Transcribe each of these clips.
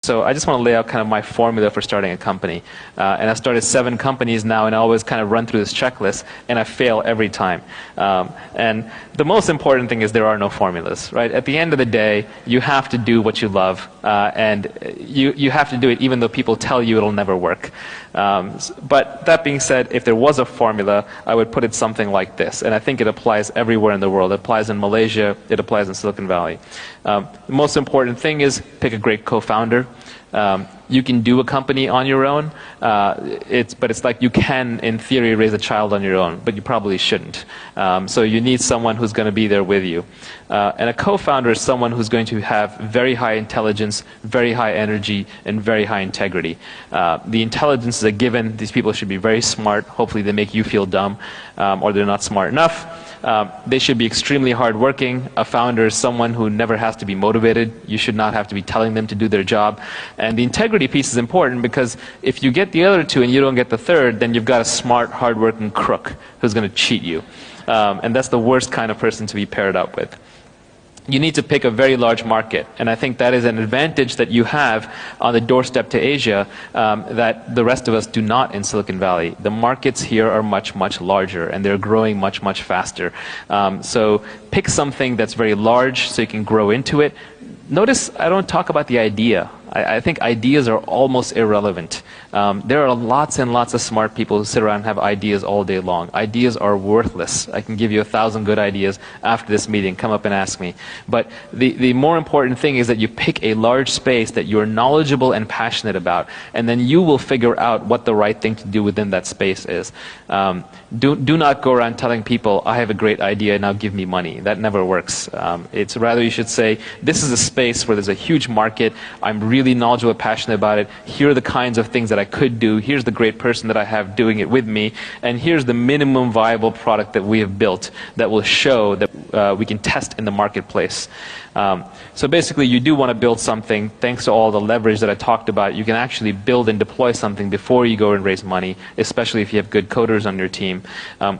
So I just want to lay out kind of my formula for starting a company. And I've started 7 companies now, and I always kind of run through this checklist, and I fail every time. And the most important thing is there are no formulas, right? At the end of the day, you have to do what you love, and you have to do it even though people tell you it'll never work. But that being said, if there was a formula, I would put it something like this. And I think it applies everywhere in the world. It applies in Malaysia. It applies in Silicon Valley. The most important thing is pick a great co-founder. You can do a company on your own, but it's like you can, in theory, raise a child on your own, but you probably shouldn't. So you need someone who's going to be there with you. And a co-founder is someone who's going to have very high intelligence, very high energy, and very high integrity. The intelligence is a given. These people should be very smart. Hopefully they make you feel dumb, or they're not smart enough. They should be extremely hardworking. A founder is someone who never has to be motivated. You should not have to be telling them to do their job. And the integrity piece is important because if you get the other 2 and you don't get the third, then you've got a smart, hardworking crook who's going to cheat you. And that's the worst kind of person to be paired up with. You need to pick a very large market, and I think that is an advantage that you have on the doorstep to Asia that the rest of us do not in Silicon Valley. The markets here are much, much larger, and they're growing much, much faster. So pick something that's very large so you can grow into it. Notice I don't talk about the idea. I think ideas are almost irrelevant. There are lots and lots of smart people who sit around and have ideas all day long. Ideas are worthless. I can give you 1,000 good ideas after this meeting. Come up and ask me. But the more important thing is that you pick a large space that you're knowledgeable and passionate about, and then you will figure out what the right thing to do within that space is. Do not go around telling people, I have a great idea, now give me money. That never works. It's rather you should say, this is a space where there's a huge market. I'm really knowledgeable and passionate about it. Here are the kinds of things that I could do. Here's the great person that I have doing it with me. And here's the minimum viable product that we have built that will show that we can test in the marketplace. So basically, you do want to build something. Thanks to all the leverage that I talked about, you can actually build and deploy something before you go and raise money, especially if you have good coders on your team.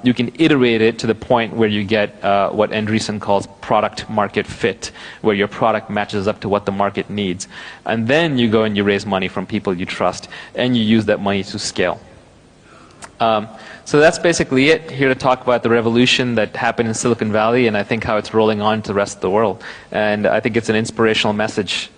You can iterate it to the point where you get what Andreessen calls product market fit, where your product matches up to what the market needs. And then you go and you raise money from people you trust, and you use that money to scale. So that's basically it. Here to talk about the revolution that happened in Silicon Valley, and I think how it's rolling on to the rest of the world. And I think it's an inspirational message.